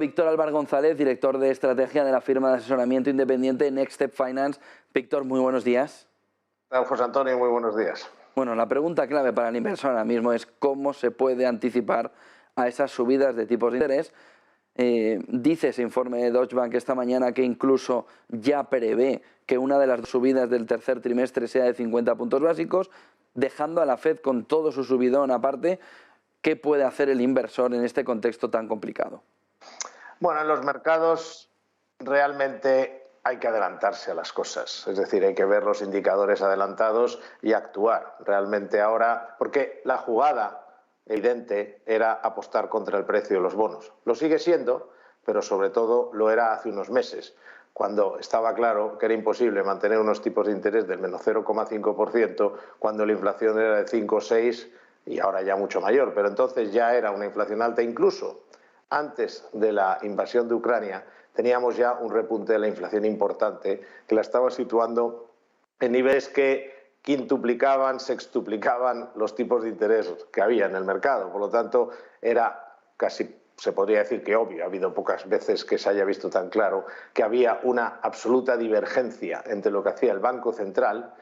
Víctor Álvaro González, director de estrategia de la firma de asesoramiento independiente Next Step Finance. Víctor, muy buenos días. José Antonio, muy buenos días. Bueno, la pregunta clave para el inversor ahora mismo es cómo se puede anticipar a esas subidas de tipos de interés. Dice ese informe de Deutsche Bank esta mañana que incluso ya prevé que una de las subidas del tercer trimestre sea de 50 puntos básicos, dejando a la Fed con todo su subidón aparte. ¿Qué puede hacer el inversor en este contexto tan complicado? Bueno, en los mercados realmente hay que adelantarse a las cosas, es decir, hay que ver los indicadores adelantados y actuar realmente ahora, porque la jugada evidente era apostar contra el precio de los bonos. Lo sigue siendo, pero sobre todo lo era hace unos meses, cuando estaba claro que era imposible mantener unos tipos de interés del menos 0,5% cuando la inflación era de 5 o 6 y ahora ya mucho mayor, pero entonces ya era una inflación alta. Incluso antes de la invasión de Ucrania teníamos ya un repunte de la inflación importante que la estaba situando en niveles que quintuplicaban, sextuplicaban los tipos de interés que había en el mercado. Por lo tanto, era casi, se podría decir que obvio, ha habido pocas veces que se haya visto tan claro que había una absoluta divergencia entre lo que hacía el Banco Central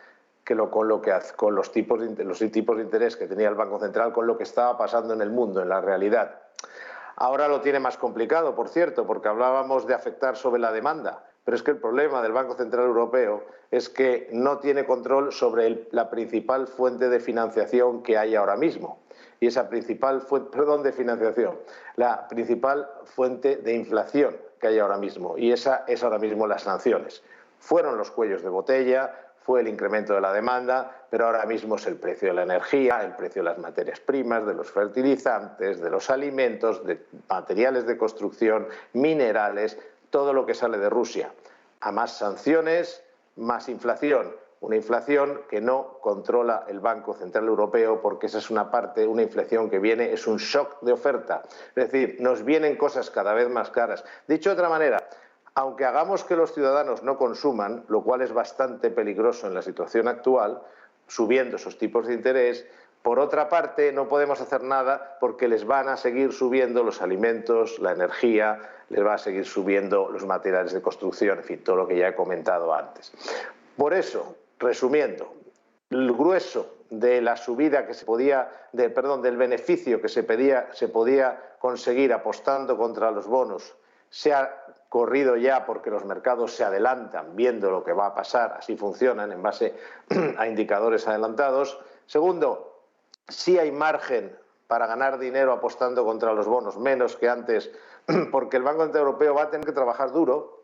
con los tipos de interés que tenía el Banco Central con lo que estaba pasando en el mundo, en la realidad. Ahora lo tiene más complicado, por cierto, porque hablábamos de afectar sobre la demanda, pero es que el problema del Banco Central Europeo es que no tiene control sobre la principal fuente de financiación que hay ahora mismo. Y esa principal fuente, la principal fuente de inflación que hay ahora mismo, y esa es ahora mismo las sanciones. Fueron los cuellos de botella, fue el incremento de la demanda, pero ahora mismo es el precio de la energía, el precio de las materias primas, de los fertilizantes, de los alimentos, de materiales de construcción, minerales, todo lo que sale de Rusia. A más sanciones, más inflación. Una inflación que no controla el Banco Central Europeo, porque esa es una parte, una inflación que viene, es un shock de oferta. Es decir, nos vienen cosas cada vez más caras. Dicho de otra manera, aunque hagamos que los ciudadanos no consuman, lo cual es bastante peligroso en la situación actual, subiendo esos tipos de interés, por otra parte no podemos hacer nada porque les van a seguir subiendo los alimentos, la energía, les va a seguir subiendo los materiales de construcción, en fin, todo lo que ya he comentado antes. Por eso, resumiendo, el grueso de la subida que del beneficio que se podía conseguir apostando contra los bonos se ha corrido ya porque los mercados se adelantan viendo lo que va a pasar, así funcionan en base a indicadores adelantados. Segundo, sí hay margen para ganar dinero apostando contra los bonos, menos que antes, porque el Banco Central Europeo va a tener que trabajar duro,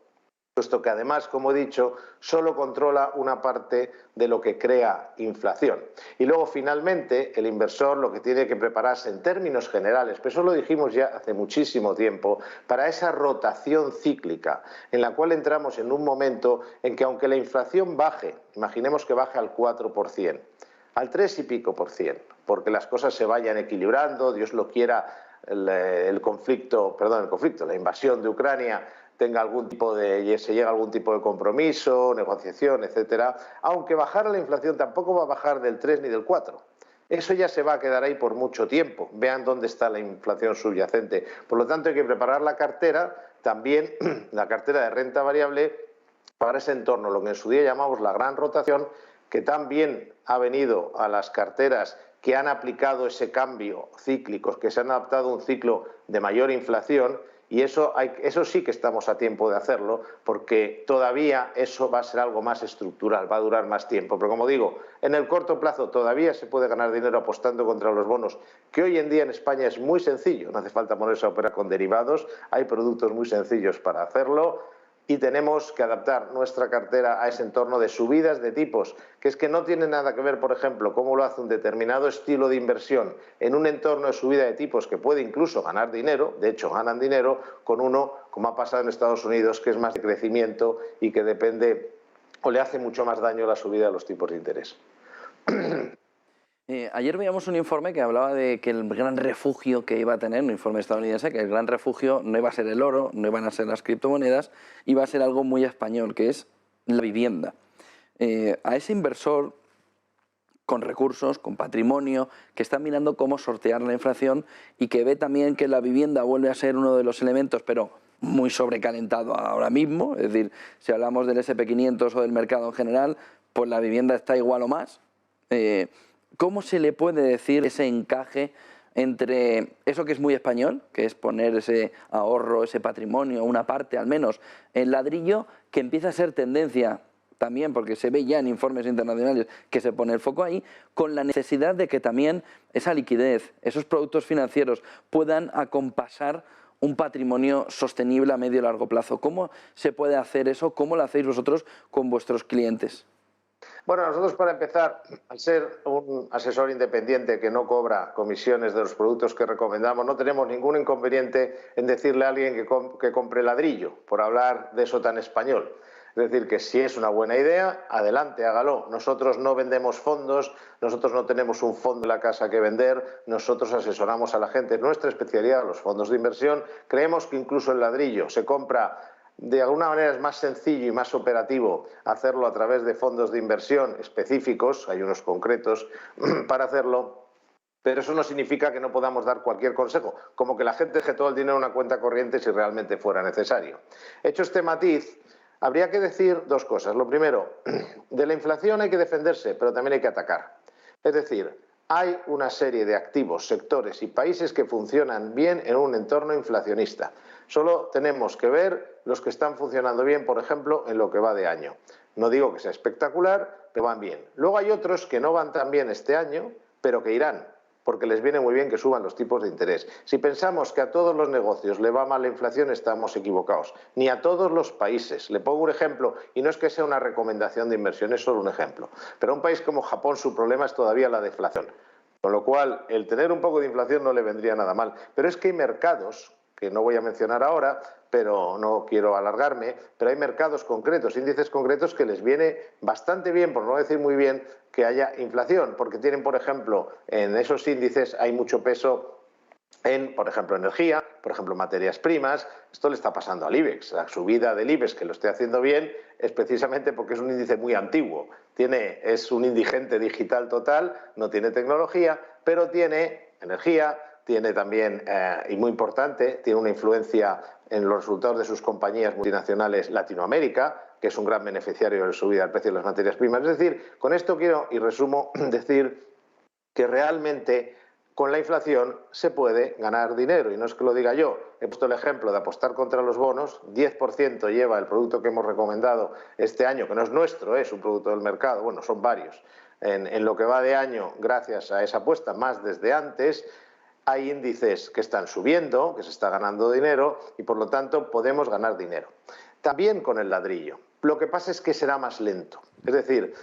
puesto que además, como he dicho, solo controla una parte de lo que crea inflación. Y luego, finalmente, el inversor lo que tiene que prepararse en términos generales, pero eso lo dijimos ya hace muchísimo tiempo, para esa rotación cíclica, en la cual entramos en un momento en que aunque la inflación baje, imaginemos que baje al 4%, al 3 y pico por cien, porque las cosas se vayan equilibrando, Dios lo quiera, la invasión de Ucrania se llega a algún tipo de compromiso, negociación, etcétera, aunque bajara la inflación tampoco va a bajar del 3 ni del 4. Eso ya se va a quedar ahí por mucho tiempo. Vean dónde está la inflación subyacente. Por lo tanto, hay que preparar la cartera, también la cartera de renta variable, para ese entorno, lo que en su día llamamos la gran rotación, que también ha venido a las carteras que han aplicado ese cambio cíclico, que se han adaptado a un ciclo de mayor inflación. Y eso sí que estamos a tiempo de hacerlo, porque todavía eso va a ser algo más estructural, va a durar más tiempo. Pero como digo, en el corto plazo todavía se puede ganar dinero apostando contra los bonos, que hoy en día en España es muy sencillo, no hace falta ponerse a operar con derivados, hay productos muy sencillos para hacerlo. Y tenemos que adaptar nuestra cartera a ese entorno de subidas de tipos, que es que no tiene nada que ver, por ejemplo, cómo lo hace un determinado estilo de inversión en un entorno de subida de tipos que puede incluso ganar dinero, de hecho ganan dinero, con uno, como ha pasado en Estados Unidos, que es más de crecimiento y que depende o le hace mucho más daño la subida de los tipos de interés. Ayer veíamos un informe que hablaba de que el gran refugio que iba a tener, un informe estadounidense, que el gran refugio no iba a ser el oro, no iban a ser las criptomonedas, iba a ser algo muy español, que es la vivienda. A ese inversor con recursos, con patrimonio, que está mirando cómo sortear la inflación y que ve también que la vivienda vuelve a ser uno de los elementos, pero muy sobrecalentado ahora mismo, es decir, si hablamos del SP500 o del mercado en general, pues la vivienda está igual o más. ¿Cómo se le puede decir ese encaje entre eso que es muy español, que es poner ese ahorro, ese patrimonio, una parte al menos, en ladrillo, que empieza a ser tendencia también, porque se ve ya en informes internacionales que se pone el foco ahí, con la necesidad de que también esa liquidez, esos productos financieros puedan acompasar un patrimonio sostenible a medio y largo plazo? ¿Cómo se puede hacer eso? ¿Cómo lo hacéis vosotros con vuestros clientes? Bueno, nosotros para empezar, al ser un asesor independiente que no cobra comisiones de los productos que recomendamos, no tenemos ningún inconveniente en decirle a alguien que compre ladrillo, por hablar de eso tan español. Es decir, que si es una buena idea, adelante, hágalo. Nosotros no vendemos fondos, nosotros no tenemos un fondo en la casa que vender, nosotros asesoramos a la gente. Nuestra especialidad, los fondos de inversión, creemos que incluso el ladrillo se compra. De alguna manera es más sencillo y más operativo hacerlo a través de fondos de inversión específicos, hay unos concretos para hacerlo, pero eso no significa que no podamos dar cualquier consejo, como que la gente deje todo el dinero en una cuenta corriente si realmente fuera necesario. Hecho este matiz, habría que decir dos cosas. Lo primero, de la inflación hay que defenderse, pero también hay que atacar. Es decir, hay una serie de activos, sectores y países que funcionan bien en un entorno inflacionista. Solo tenemos que ver los que están funcionando bien, por ejemplo, en lo que va de año. No digo que sea espectacular, pero van bien. Luego hay otros que no van tan bien este año, pero que irán, porque les viene muy bien que suban los tipos de interés. Si pensamos que a todos los negocios le va mal la inflación, estamos equivocados. Ni a todos los países. Le pongo un ejemplo, y no es que sea una recomendación de inversión, es solo un ejemplo. Pero a un país como Japón su problema es todavía la deflación. Con lo cual, el tener un poco de inflación no le vendría nada mal. Pero es que hay mercados, que no voy a mencionar ahora, pero no quiero alargarme, pero hay mercados concretos, índices concretos que les viene bastante bien, por no decir muy bien, que haya inflación, porque tienen, por ejemplo, en esos índices hay mucho peso en, por ejemplo, energía, por ejemplo, materias primas. Esto le está pasando al IBEX. La subida del IBEX, que lo esté haciendo bien, es precisamente porque es un índice muy antiguo. Es un indigente digital total, no tiene tecnología, pero tiene energía, tiene también, y muy importante, tiene una influencia en los resultados de sus compañías multinacionales Latinoamérica, que es un gran beneficiario de la subida del precio de las materias primas. Es decir, con esto quiero, y resumo, decir que realmente con la inflación se puede ganar dinero, y no es que lo diga yo. He puesto el ejemplo de apostar contra los bonos, 10% lleva el producto que hemos recomendado este año, que no es nuestro, es un producto del mercado, bueno, son varios. En lo que va de año, gracias a esa apuesta, más desde antes, hay índices que están subiendo, que se está ganando dinero y por lo tanto podemos ganar dinero. También con el ladrillo. Lo que pasa es que será más lento. Es decir,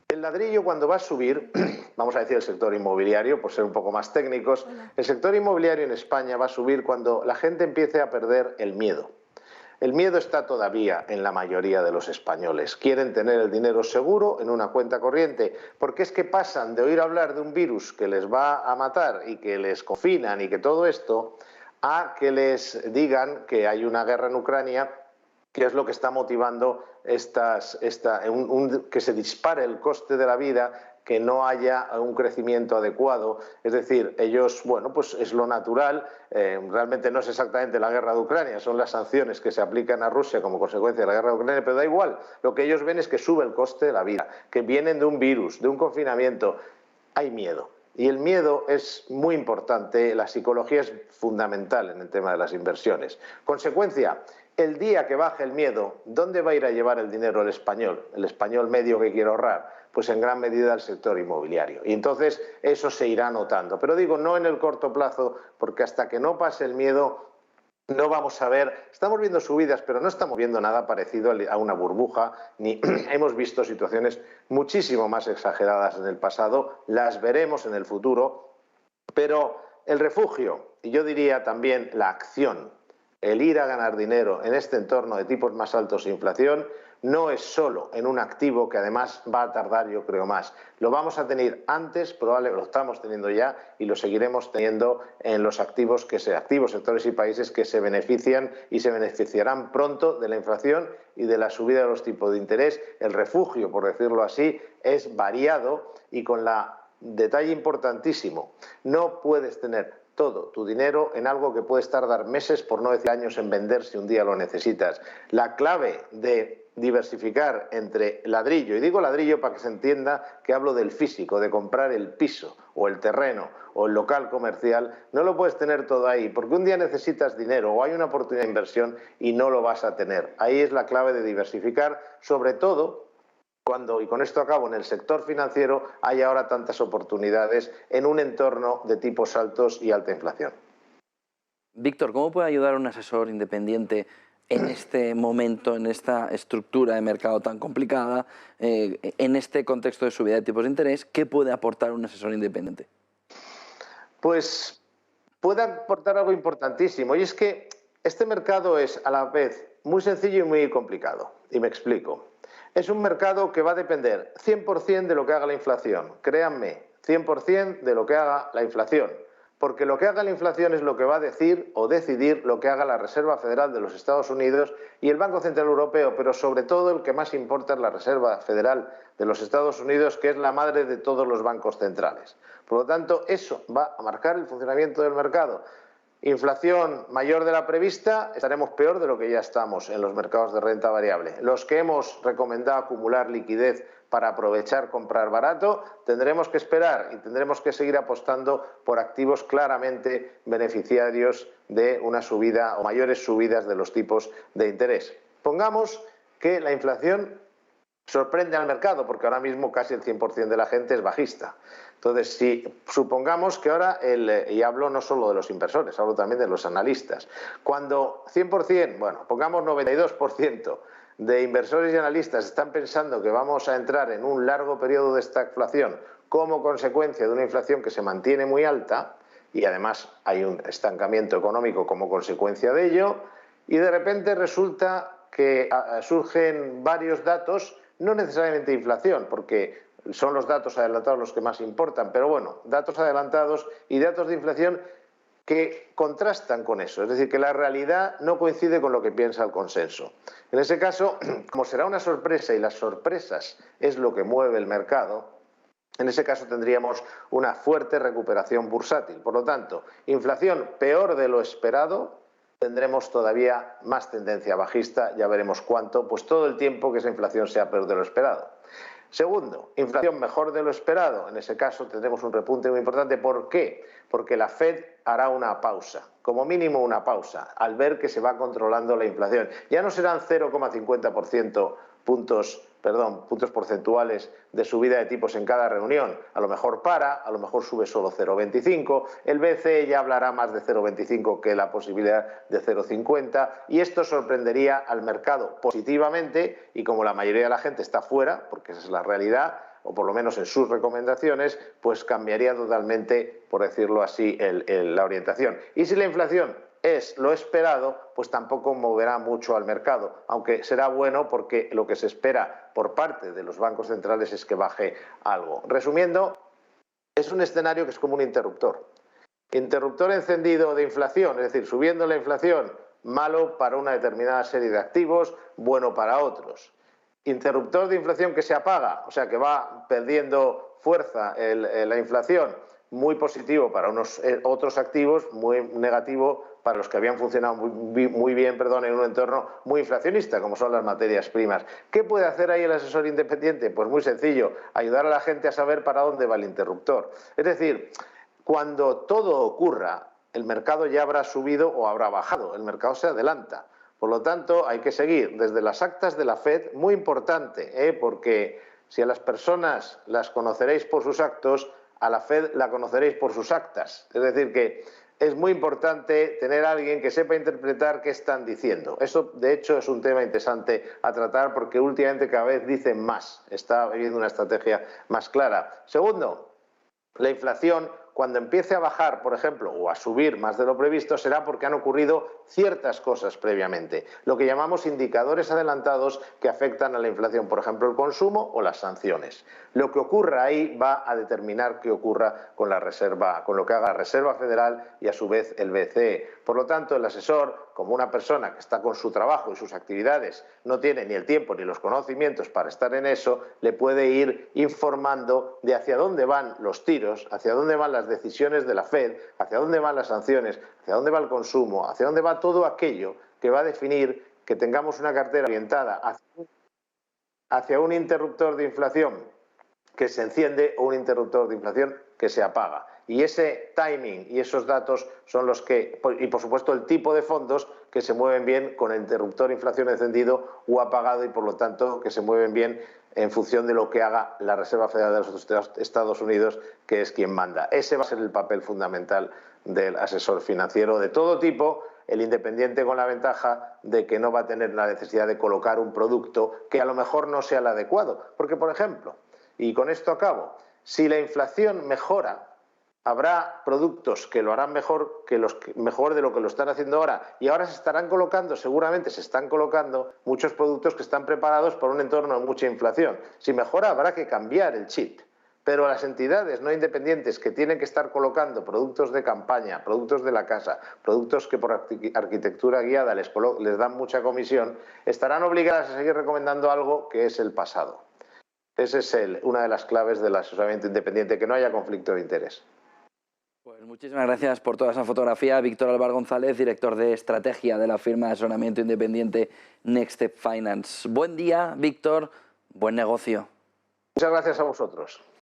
el ladrillo cuando va a subir, vamos a decir el sector inmobiliario, por ser un poco más técnicos, el sector inmobiliario en España va a subir cuando la gente empiece a perder el miedo. El miedo está todavía en la mayoría de los españoles. Quieren tener el dinero seguro en una cuenta corriente, porque es que pasan de oír hablar de un virus que les va a matar y que les confinan y que todo esto, a que les digan que hay una guerra en Ucrania, que es lo que está motivando que se dispare el coste de la vida, que no haya un crecimiento adecuado. Es decir, ellos, bueno, pues es lo natural, realmente no es exactamente la guerra de Ucrania, son las sanciones que se aplican a Rusia como consecuencia de la guerra de Ucrania, pero da igual, lo que ellos ven es que sube el coste de la vida, que vienen de un virus, de un confinamiento, hay miedo. Y el miedo es muy importante, la psicología es fundamental en el tema de las inversiones. Consecuencia, el día que baje el miedo, ¿dónde va a ir a llevar el dinero el español medio que quiere ahorrar? Pues en gran medida al sector inmobiliario. Y entonces eso se irá notando. Pero digo, no en el corto plazo, porque hasta que no pase el miedo no vamos a ver, estamos viendo subidas, pero no estamos viendo nada parecido a una burbuja, ni hemos visto situaciones muchísimo más exageradas en el pasado, las veremos en el futuro, pero el refugio, y yo diría también la acción, el ir a ganar dinero en este entorno de tipos más altos e inflación, no es solo en un activo que además va a tardar, yo creo, más. Lo vamos a tener antes, probablemente lo estamos teniendo ya y lo seguiremos teniendo en los activos, sectores y países que se benefician y se beneficiarán pronto de la inflación y de la subida de los tipos de interés. El refugio, por decirlo así, es variado y con detalle importantísimo, no puedes tener todo tu dinero en algo que puedes tardar meses, por no decir años, en vender si un día lo necesitas. La clave de diversificar entre ladrillo, y digo ladrillo para que se entienda que hablo del físico, de comprar el piso o el terreno o el local comercial, no lo puedes tener todo ahí, porque un día necesitas dinero o hay una oportunidad de inversión y no lo vas a tener. Ahí es la clave de diversificar, sobre todo cuando, y con esto acabo, en el sector financiero hay ahora tantas oportunidades en un entorno de tipos altos y alta inflación. Víctor, ¿cómo puede ayudar un asesor independiente en este momento, en esta estructura de mercado tan complicada, en este contexto de subida de tipos de interés? ¿Qué puede aportar un asesor independiente? Pues puede aportar algo importantísimo, y es que este mercado es a la vez muy sencillo y muy complicado. Y me explico. Es un mercado que va a depender 100% de lo que haga la inflación. Créanme, 100% de lo que haga la inflación. Porque lo que haga la inflación es lo que va a decir o decidir lo que haga la Reserva Federal de los Estados Unidos y el Banco Central Europeo, pero sobre todo el que más importa es la Reserva Federal de los Estados Unidos, que es la madre de todos los bancos centrales. Por lo tanto, eso va a marcar el funcionamiento del mercado. Inflación mayor de la prevista, estaremos peor de lo que ya estamos en los mercados de renta variable. Los que hemos recomendado acumular liquidez para aprovechar comprar barato, tendremos que esperar y tendremos que seguir apostando por activos claramente beneficiarios de una subida o mayores subidas de los tipos de interés. Pongamos que la inflación sorprende al mercado, porque ahora mismo casi el 100% de la gente es bajista. Entonces, si supongamos que ahora, y hablo no solo de los inversores, hablo también de los analistas, cuando 100%, bueno, pongamos 92% de inversores y analistas están pensando que vamos a entrar en un largo periodo de estagflación como consecuencia de una inflación que se mantiene muy alta, y además hay un estancamiento económico como consecuencia de ello, y de repente resulta que surgen varios datos, no necesariamente de inflación, porque son los datos adelantados los que más importan, pero bueno, datos adelantados y datos de inflación que contrastan con eso, es decir, que la realidad no coincide con lo que piensa el consenso. En ese caso, como será una sorpresa y las sorpresas es lo que mueve el mercado, en ese caso tendríamos una fuerte recuperación bursátil. Por lo tanto, inflación peor de lo esperado, tendremos todavía más tendencia bajista, ya veremos cuánto, pues todo el tiempo que esa inflación sea peor de lo esperado. Segundo, inflación mejor de lo esperado, en ese caso tendremos un repunte muy importante. ¿Por qué? Porque la Fed hará una pausa, como mínimo una pausa, al ver que se va controlando la inflación. Ya no serán 0,50% puntos porcentuales de subida de tipos en cada reunión. A lo mejor a lo mejor sube solo 0,25, el BCE ya hablará más de 0,25 que la posibilidad de 0,50, y esto sorprendería al mercado positivamente, y como la mayoría de la gente está fuera, porque esa es la realidad, o por lo menos en sus recomendaciones, pues cambiaría totalmente, por decirlo así, la orientación. Y si la inflación es lo esperado, pues tampoco moverá mucho al mercado, aunque será bueno porque lo que se espera por parte de los bancos centrales es que baje algo. Resumiendo, es un escenario que es como un interruptor. Interruptor encendido de inflación, es decir, subiendo la inflación, malo para una determinada serie de activos, bueno para otros. Interruptor de inflación que se apaga, o sea que va perdiendo fuerza la inflación, muy positivo para otros activos, muy negativo para los que habían funcionado muy bien, en un entorno muy inflacionista, como son las materias primas. ¿Qué puede hacer ahí el asesor independiente? Pues muy sencillo, ayudar a la gente a saber para dónde va el interruptor. Es decir, cuando todo ocurra, el mercado ya habrá subido o habrá bajado, el mercado se adelanta. Por lo tanto, hay que seguir desde las actas de la Fed, muy importante, porque si a las personas las conoceréis por sus actos, a la Fed la conoceréis por sus actas. Es decir, que es muy importante tener a alguien que sepa interpretar qué están diciendo. Eso, de hecho, es un tema interesante a tratar porque últimamente cada vez dicen más. Está habiendo una estrategia más clara. Segundo, la inflación, cuando empiece a bajar, por ejemplo, o a subir más de lo previsto, será porque han ocurrido ciertas cosas previamente, lo que llamamos indicadores adelantados que afectan a la inflación, por ejemplo, el consumo o las sanciones. Lo que ocurra ahí va a determinar qué ocurra con la Reserva, con lo que haga la Reserva Federal y a su vez el BCE. Por lo tanto, el asesor como una persona que está con su trabajo y sus actividades no tiene ni el tiempo ni los conocimientos para estar en eso, le puede ir informando de hacia dónde van los tiros, hacia dónde van las decisiones de la Fed, hacia dónde van las sanciones, hacia dónde va el consumo, hacia dónde va todo aquello que va a definir que tengamos una cartera orientada hacia un interruptor de inflación que se enciende o un interruptor de inflación que se apaga. Y ese timing y esos datos son los que, y por supuesto el tipo de fondos que se mueven bien con el interruptor de inflación encendido o apagado y por lo tanto que se mueven bien en función de lo que haga la Reserva Federal de los Estados Unidos, que es quien manda. Ese va a ser el papel fundamental del asesor financiero de todo tipo, el independiente con la ventaja de que no va a tener la necesidad de colocar un producto que a lo mejor no sea el adecuado. Porque, por ejemplo, y con esto acabo, si la inflación mejora, habrá productos que lo harán mejor de lo que lo están haciendo ahora y ahora se estarán colocando, seguramente se están colocando muchos productos que están preparados para un entorno de mucha inflación. Si mejora habrá que cambiar el chip, pero las entidades no independientes que tienen que estar colocando productos de campaña, productos de la casa, productos que por arquitectura guiada les dan mucha comisión, estarán obligadas a seguir recomendando algo que es el pasado. Esa es una de las claves del asesoramiento independiente, que no haya conflicto de interés. Pues muchísimas gracias por toda esa fotografía. Víctor Álvar González, director de estrategia de la firma de asesoramiento independiente Next Step Finance. Buen día, Víctor. Buen negocio. Muchas gracias a vosotros.